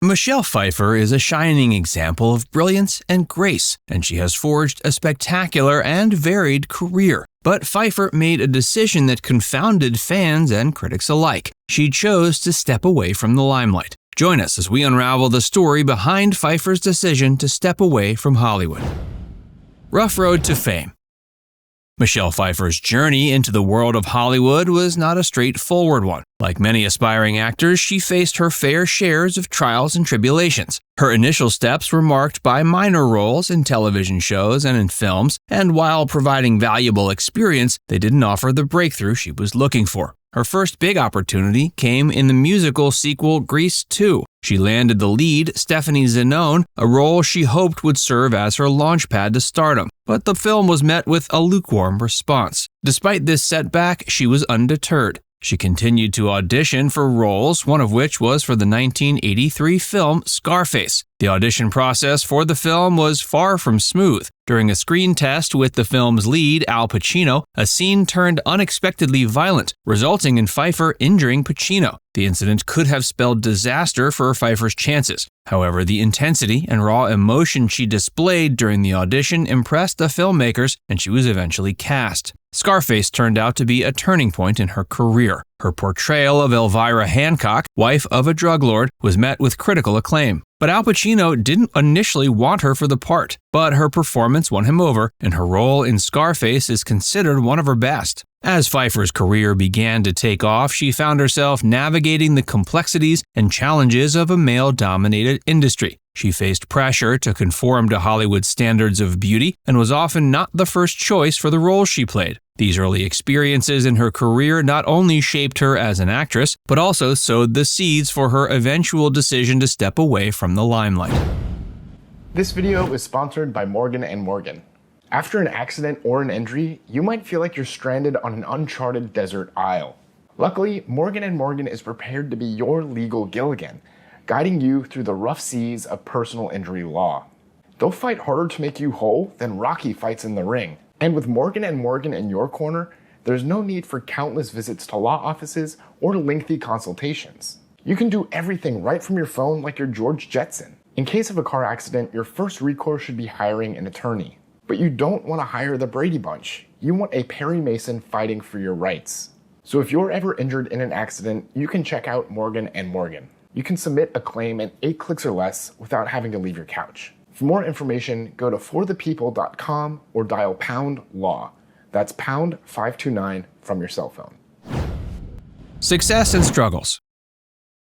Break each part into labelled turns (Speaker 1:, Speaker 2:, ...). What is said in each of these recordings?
Speaker 1: Michelle Pfeiffer is a shining example of brilliance and grace, and she has forged a spectacular and varied career. But Pfeiffer made a decision that confounded fans and critics alike. She chose to step away from the limelight. Join us as we unravel the story behind Pfeiffer's decision to step away from Hollywood. Rough road to fame. Michelle Pfeiffer's journey into the world of Hollywood was not a straightforward one. Like many aspiring actors, she faced her fair shares of trials and tribulations. Her initial steps were marked by minor roles in television shows and in films, and while providing valuable experience, they didn't offer the breakthrough she was looking for. Her first big opportunity came in the musical sequel Grease 2. She landed the lead, Stephanie Zanone, a role she hoped would serve as her launchpad to stardom. But the film was met with a lukewarm response. Despite this setback, she was undeterred. She continued to audition for roles, one of which was for the 1983 film Scarface. The audition process for the film was far from smooth. During a screen test with the film's lead, Al Pacino, a scene turned unexpectedly violent, resulting in Pfeiffer injuring Pacino. The incident could have spelled disaster for Pfeiffer's chances. However, the intensity and raw emotion she displayed during the audition impressed the filmmakers, and she was eventually cast. Scarface turned out to be a turning point in her career. Her portrayal of Elvira Hancock, wife of a drug lord, was met with critical acclaim. But Al Pacino didn't initially want her for the part, but her performance won him over, and her role in Scarface is considered one of her best. As Pfeiffer's career began to take off, she found herself navigating the complexities and challenges of a male-dominated industry. She faced pressure to conform to Hollywood's standards of beauty and was often not the first choice for the roles she played. These early experiences in her career not only shaped her as an actress, but also sowed the seeds for her eventual decision to step away from the limelight.
Speaker 2: This video is sponsored by Morgan & Morgan. After an accident or an injury, you might feel like you're stranded on an uncharted desert isle. Luckily, Morgan & Morgan is prepared to be your legal Gilligan, guiding you through the rough seas of personal injury law. They'll fight harder to make you whole than Rocky fights in the ring. And with Morgan & Morgan in your corner, there's no need for countless visits to law offices or lengthy consultations. You can do everything right from your phone like you're George Jetson. In case of a car accident, your first recourse should be hiring an attorney. But you don't want to hire the Brady Bunch. You want a Perry Mason fighting for your rights. So if you're ever injured in an accident, you can check out Morgan & Morgan. You can submit a claim in 8 clicks or less without having to leave your couch. For more information, go to forthepeople.com or dial #law. That's #529 from your cell phone.
Speaker 1: Success and struggles.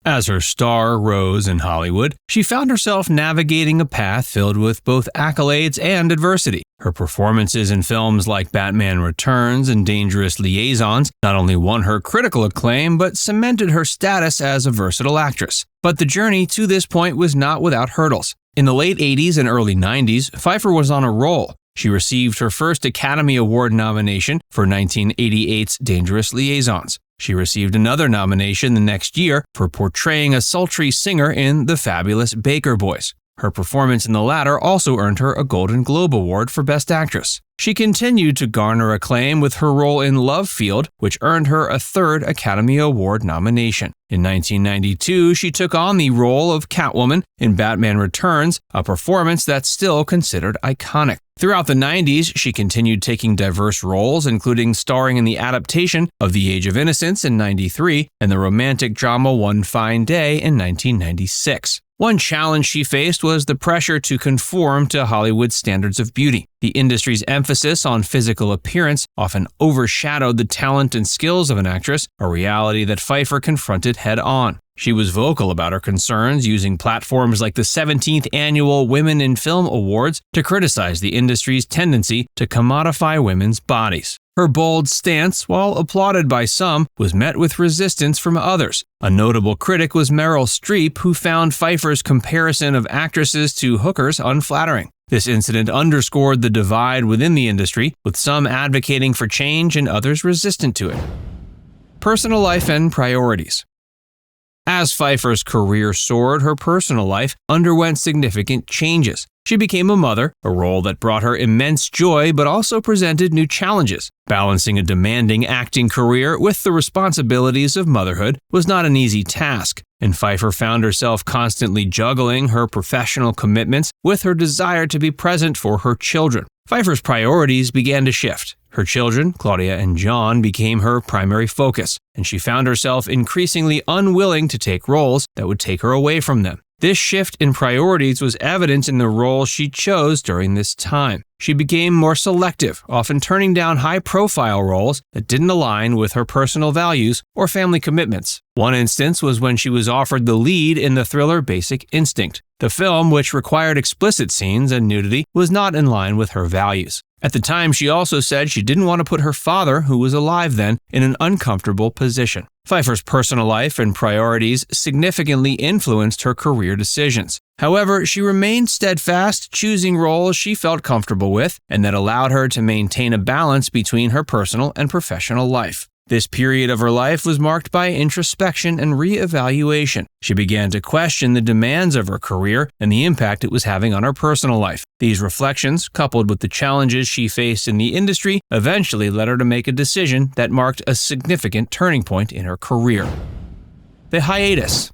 Speaker 1: As her star rose in Hollywood, she found herself navigating a path filled with both accolades and adversity. Her performances in films like Batman Returns and Dangerous Liaisons not only won her critical acclaim, but cemented her status as a versatile actress. But the journey to this point was not without hurdles. In the late 80s and early 90s, Pfeiffer was on a roll. She received her first Academy Award nomination for 1988's Dangerous Liaisons. She received another nomination the next year for portraying a sultry singer in The Fabulous Baker Boys. Her performance in the latter also earned her a Golden Globe Award for Best Actress. She continued to garner acclaim with her role in Love Field, which earned her a third Academy Award nomination. In 1992, she took on the role of Catwoman in Batman Returns, a performance that's still considered iconic. Throughout the 90s, she continued taking diverse roles, including starring in the adaptation of The Age of Innocence in 1993 and the romantic drama One Fine Day in 1996. One challenge she faced was the pressure to conform to Hollywood's standards of beauty. The industry's emphasis on physical appearance often overshadowed the talent and skills of an actress, a reality that Pfeiffer confronted head-on. She was vocal about her concerns, using platforms like the 17th Annual Women in Film Awards to criticize the industry's tendency to commodify women's bodies. Her bold stance, while applauded by some, was met with resistance from others. A notable critic was Meryl Streep, who found Pfeiffer's comparison of actresses to hookers unflattering. This incident underscored the divide within the industry, with some advocating for change and others resistant to it. Personal life and priorities. As Pfeiffer's career soared, her personal life underwent significant changes. She became a mother, a role that brought her immense joy but also presented new challenges. Balancing a demanding acting career with the responsibilities of motherhood was not an easy task, and Pfeiffer found herself constantly juggling her professional commitments with her desire to be present for her children. Pfeiffer's priorities began to shift. Her children, Claudia and John, became her primary focus, and she found herself increasingly unwilling to take roles that would take her away from them. This shift in priorities was evident in the roles she chose during this time. She became more selective, often turning down high-profile roles that didn't align with her personal values or family commitments. One instance was when she was offered the lead in the thriller Basic Instinct. The film, which required explicit scenes and nudity, was not in line with her values. At the time, she also said she didn't want to put her father, who was alive then, in an uncomfortable position. Pfeiffer's personal life and priorities significantly influenced her career decisions. However, she remained steadfast, choosing roles she felt comfortable with and that allowed her to maintain a balance between her personal and professional life. This period of her life was marked by introspection and re-evaluation. She began to question the demands of her career and the impact it was having on her personal life. These reflections, coupled with the challenges she faced in the industry, eventually led her to make a decision that marked a significant turning point in her career. The hiatus.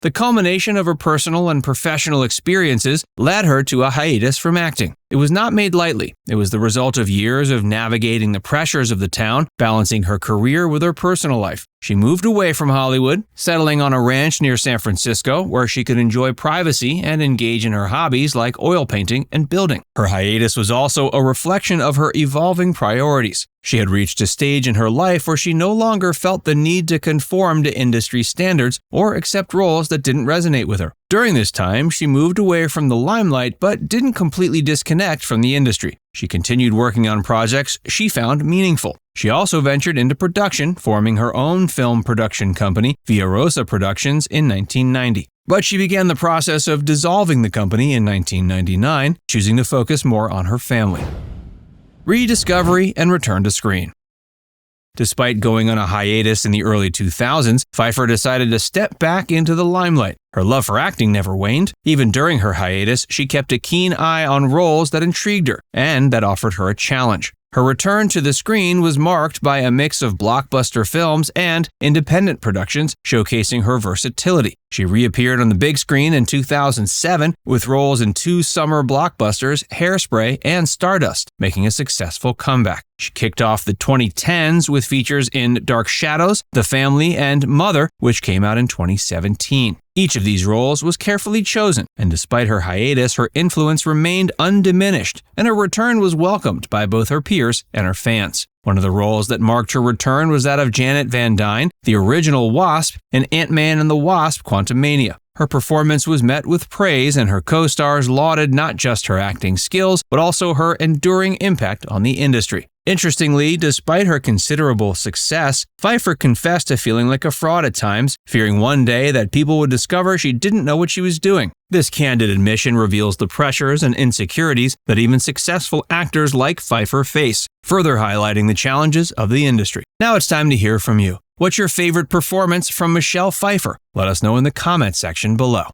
Speaker 1: The culmination of her personal and professional experiences led her to a hiatus from acting. It was not made lightly. It was the result of years of navigating the pressures of the town, balancing her career with her personal life. She moved away from Hollywood, settling on a ranch near San Francisco where she could enjoy privacy and engage in her hobbies like oil painting and building. Her hiatus was also a reflection of her evolving priorities. She had reached a stage in her life where she no longer felt the need to conform to industry standards or accept roles that didn't resonate with her. During this time, she moved away from the limelight but didn't completely disconnect from the industry. She continued working on projects she found meaningful. She also ventured into production, forming her own film production company, Via Rosa Productions, in 1990. But she began the process of dissolving the company in 1999, choosing to focus more on her family. Rediscovery and return to screen. Despite going on a hiatus in the early 2000s, Pfeiffer decided to step back into the limelight. Her love for acting never waned. Even during her hiatus, she kept a keen eye on roles that intrigued her and that offered her a challenge. Her return to the screen was marked by a mix of blockbuster films and independent productions, showcasing her versatility. She reappeared on the big screen in 2007 with roles in 2 summer blockbusters, Hairspray and Stardust, making a successful comeback. She kicked off the 2010s with features in Dark Shadows, The Family, and Mother, which came out in 2017. Each of these roles was carefully chosen, and despite her hiatus, her influence remained undiminished, and her return was welcomed by both her peers and her fans. One of the roles that marked her return was that of Janet Van Dyne, the original Wasp, in Ant-Man and the Wasp: Quantumania. Her performance was met with praise, and her co-stars lauded not just her acting skills, but also her enduring impact on the industry. Interestingly, despite her considerable success, Pfeiffer confessed to feeling like a fraud at times, fearing one day that people would discover she didn't know what she was doing. This candid admission reveals the pressures and insecurities that even successful actors like Pfeiffer face, further highlighting the challenges of the industry. Now it's time to hear from you. What's your favorite performance from Michelle Pfeiffer? Let us know in the comments section below.